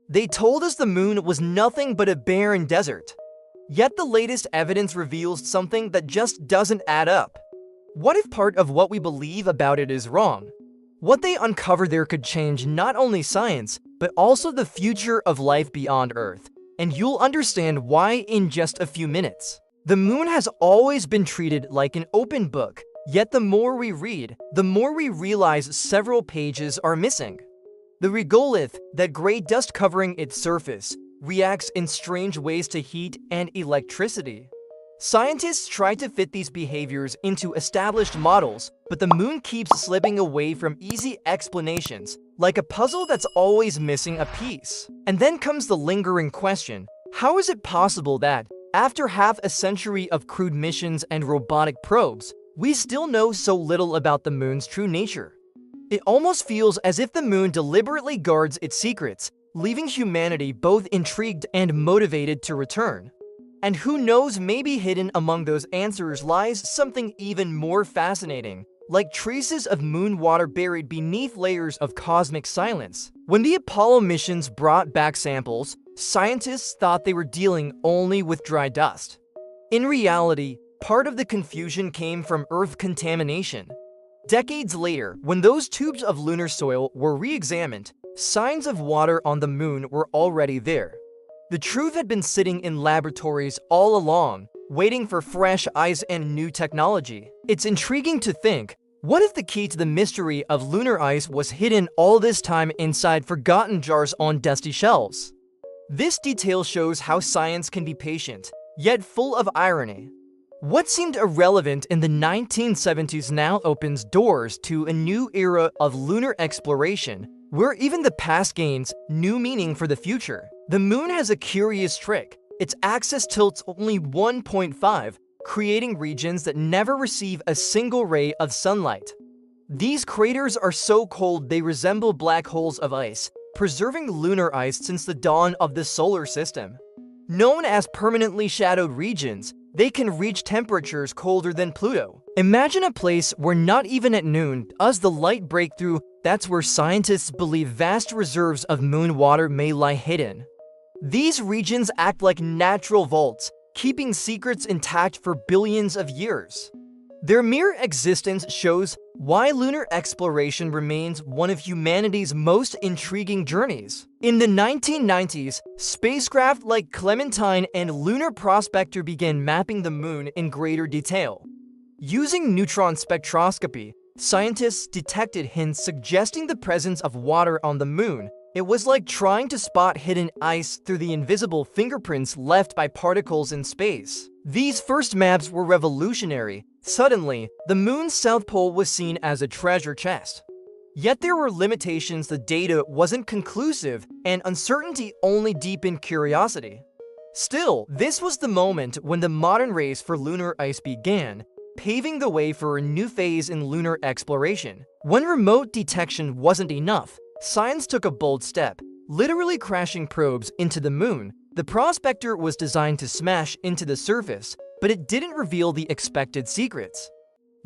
They told us the moon was nothing but a barren desert. Yet the latest evidence reveals something that just doesn't add up. What if part of what we believe about it is wrong? What they uncover there could change not only science, but also the future of life beyond Earth. And you'll understand why in just a few minutes. The moon has always been treated like an open book, yet the more we read, the more we realize several pages are missing. The regolith, that gray dust covering its surface, reacts in strange ways to heat and electricity. Scientists try to fit these behaviors into established models, but the moon keeps slipping away from easy explanations, like a puzzle that's always missing a piece. And then comes the lingering question: how is it possible that, after half a century of crude missions and robotic probes, we still know so little about the moon's true nature? It almost feels as if the moon deliberately guards its secrets, leaving humanity both intrigued and motivated to return. And who knows, maybe hidden among those answers lies something even more fascinating, like traces of moon water buried beneath layers of cosmic silence. When the Apollo missions brought back samples, scientists thought they were dealing only with dry dust. In reality, part of the confusion came from Earth contamination. Decades later, when those tubes of lunar soil were re-examined, signs of water on the moon were already there. The truth had been sitting in laboratories all along, waiting for fresh ice and new technology. It's intriguing to think, what if the key to the mystery of lunar ice was hidden all this time inside forgotten jars on dusty shelves? This detail shows how science can be patient, yet full of irony. What seemed irrelevant in the 1970s now opens doors to a new era of lunar exploration, where even the past gains new meaning for the future. The moon has a curious trick. Its axis tilts only 1.5, creating regions that never receive a single ray of sunlight. These craters are so cold they resemble black holes of ice, preserving lunar ice since the dawn of the solar system. Known as permanently shadowed regions, they can reach temperatures colder than Pluto. Imagine a place where not even at noon does the light break through. That's where scientists believe vast reserves of moon water may lie hidden. These regions act like natural vaults, keeping secrets intact for billions of years. Their mere existence shows why lunar exploration remains one of humanity's most intriguing journeys. In the 1990s, spacecraft like Clementine and Lunar Prospector began mapping the moon in greater detail. Using neutron spectroscopy, scientists detected hints suggesting the presence of water on the moon. It was like trying to spot hidden ice through the invisible fingerprints left by particles in space. These first maps were revolutionary. Suddenly, the moon's south pole was seen as a treasure chest. Yet there were limitations. The data wasn't conclusive, and uncertainty only deepened curiosity. Still, this was the moment when the modern race for lunar ice began, paving the way for a new phase in lunar exploration. When remote detection wasn't enough, science took a bold step, literally crashing probes into the moon. The Prospector was designed to smash into the surface, but it didn't reveal the expected secrets.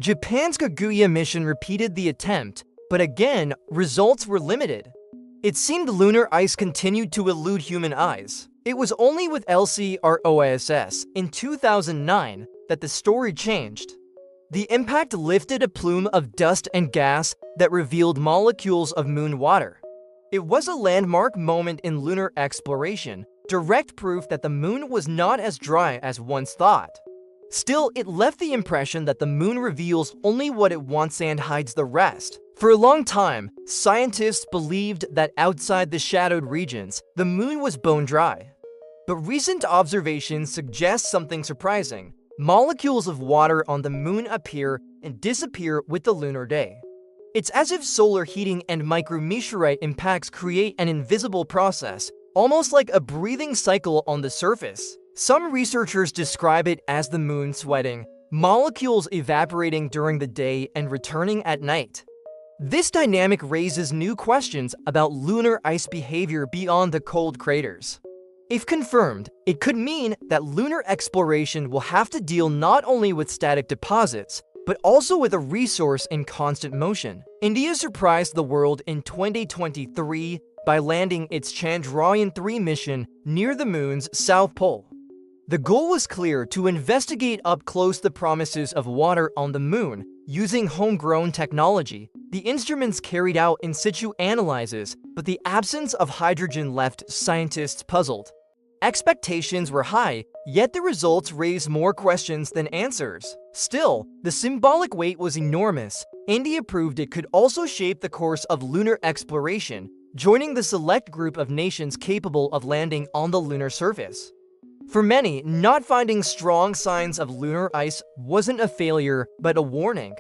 Japan's Kaguya mission repeated the attempt, but again, results were limited. It seemed lunar ice continued to elude human eyes. It was only with LCROISS in 2009 that the story changed. The impact lifted a plume of dust and gas that revealed molecules of moon water. It was a landmark moment in lunar exploration, direct proof that the moon was not as dry as once thought. Still, it left the impression that the moon reveals only what it wants and hides the rest. For a long time, scientists believed that outside the shadowed regions, the moon was bone dry. But recent observations suggest something surprising. Molecules of water on the moon appear and disappear with the lunar day. It's as if solar heating and micrometeorite impacts create an invisible process, almost like a breathing cycle on the surface. Some researchers describe it as the moon sweating, molecules evaporating during the day and returning at night. This dynamic raises new questions about lunar ice behavior beyond the cold craters. If confirmed, it could mean that lunar exploration will have to deal not only with static deposits, but also with a resource in constant motion. India surprised the world in 2023 by landing its Chandrayaan-3 mission near the moon's south pole. The goal was clear: to investigate up close the promises of water on the moon using homegrown technology. The instruments carried out in situ analyses, but the absence of hydrogen left scientists puzzled. Expectations were high, yet the results raised more questions than answers. Still, the symbolic weight was enormous. India proved it could also shape the course of lunar exploration, joining the select group of nations capable of landing on the lunar surface. For many, not finding strong signs of lunar ice wasn't a failure, but a warning.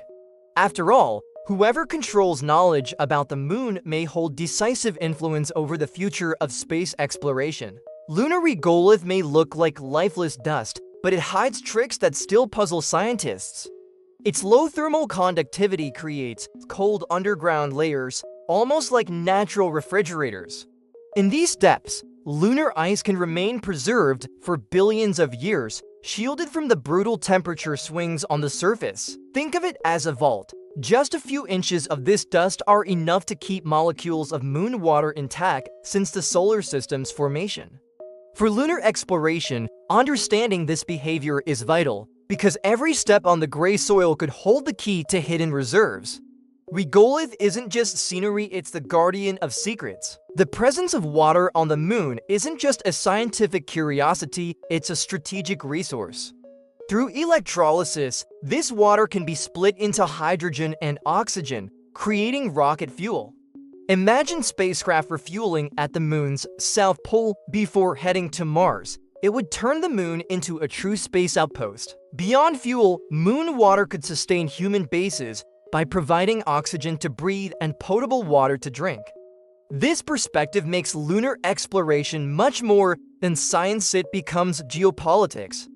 After all, whoever controls knowledge about the moon may hold decisive influence over the future of space exploration. Lunar regolith may look like lifeless dust, but it hides tricks that still puzzle scientists. Its low thermal conductivity creates cold underground layers, almost like natural refrigerators. In these depths, lunar ice can remain preserved for billions of years, shielded from the brutal temperature swings on the surface. Think of it as a vault. Just a few inches of this dust are enough to keep molecules of moon water intact since the solar system's formation. For lunar exploration, understanding this behavior is vital, because every step on the gray soil could hold the key to hidden reserves. Regolith isn't just scenery, it's the guardian of secrets. The presence of water on the moon isn't just a scientific curiosity, it's a strategic resource. Through electrolysis, this water can be split into hydrogen and oxygen, creating rocket fuel. Imagine spacecraft refueling at the moon's south pole before heading to Mars. It would turn the moon into a true space outpost. Beyond fuel, moon water could sustain human bases by providing oxygen to breathe and potable water to drink. This perspective makes lunar exploration much more than science, it becomes geopolitics.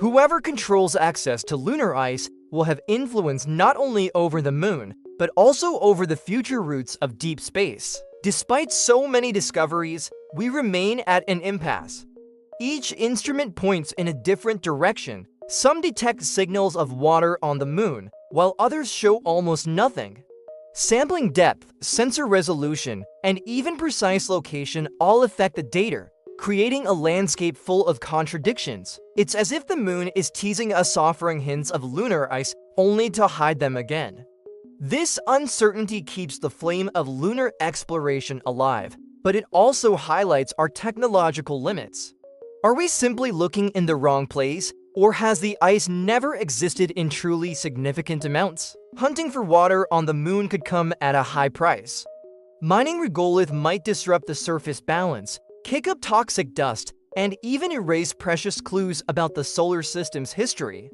Whoever controls access to lunar ice will have influence not only over the moon, but also over the future routes of deep space. Despite so many discoveries, we remain at an impasse. Each instrument points in a different direction. Some detect signals of water on the moon, while others show almost nothing. Sampling depth, sensor resolution, and even precise location all affect the data, creating a landscape full of contradictions. It's as if the moon is teasing us, offering hints of lunar ice only to hide them again. This uncertainty keeps the flame of lunar exploration alive, but it also highlights our technological limits. Are we simply looking in the wrong place? Or has the ice never existed in truly significant amounts? Hunting for water on the moon could come at a high price. Mining regolith might disrupt the surface balance, kick up toxic dust, and even erase precious clues about the solar system's history.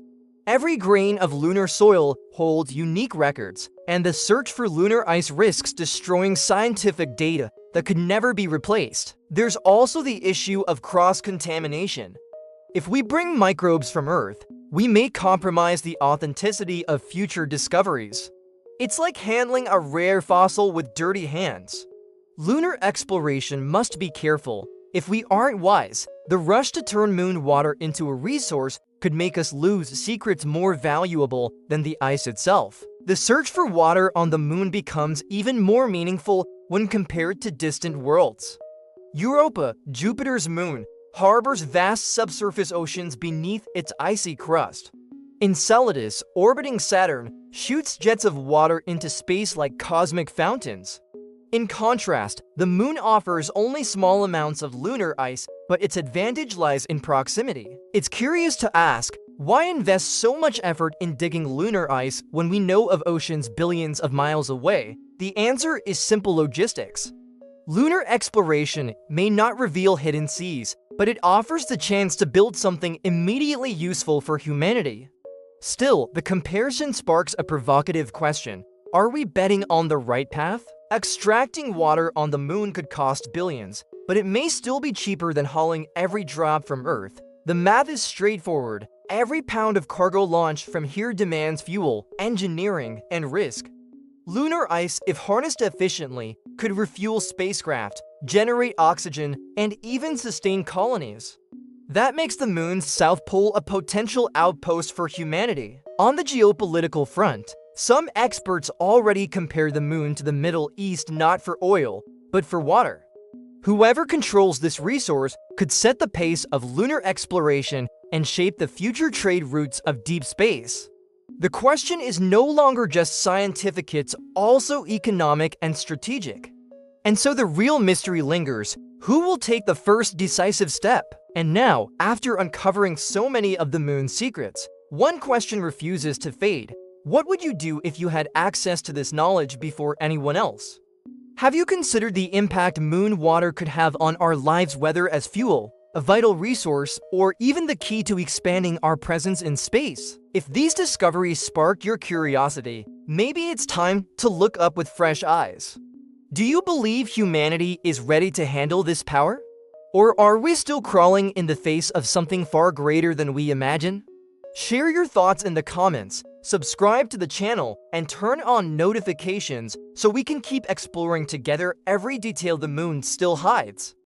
Every grain of lunar soil holds unique records, and the search for lunar ice risks destroying scientific data that could never be replaced. There's also the issue of cross-contamination. If we bring microbes from Earth, we may compromise the authenticity of future discoveries. It's like handling a rare fossil with dirty hands. Lunar exploration must be careful. If we aren't wise, the rush to turn moon water into a resource could make us lose secrets more valuable than the ice itself. The search for water on the moon becomes even more meaningful when compared to distant worlds. Europa, Jupiter's moon, harbors vast subsurface oceans beneath its icy crust. Enceladus, orbiting Saturn, shoots jets of water into space like cosmic fountains. In contrast, the moon offers only small amounts of lunar ice, but its advantage lies in proximity. It's curious to ask, why invest so much effort in digging lunar ice when we know of oceans billions of miles away? The answer is simple: logistics. Lunar exploration may not reveal hidden seas, but it offers the chance to build something immediately useful for humanity. Still, the comparison sparks a provocative question. Are we betting on the right path? Extracting water on the moon could cost billions, but it may still be cheaper than hauling every drop from Earth. The math is straightforward. Every pound of cargo launched from here demands fuel, engineering, and risk. Lunar ice, if harnessed efficiently, could refuel spacecraft, generate oxygen, and even sustain colonies. That makes the moon's south pole a potential outpost for humanity. On the geopolitical front, some experts already compare the moon to the Middle East, not for oil, but for water. Whoever controls this resource could set the pace of lunar exploration and shape the future trade routes of deep space. The question is no longer just scientific, it's also economic and strategic. And so the real mystery lingers: who will take the first decisive step? And now, after uncovering so many of the moon's secrets, one question refuses to fade. What would you do if you had access to this knowledge before anyone else? Have you considered the impact moon water could have on our lives, whether as fuel, a vital resource, or even the key to expanding our presence in space? If these discoveries spark your curiosity, maybe it's time to look up with fresh eyes. Do you believe humanity is ready to handle this power? Or are we still crawling in the face of something far greater than we imagine? Share your thoughts in the comments, subscribe to the channel, and turn on notifications so we can keep exploring together every detail the moon still hides.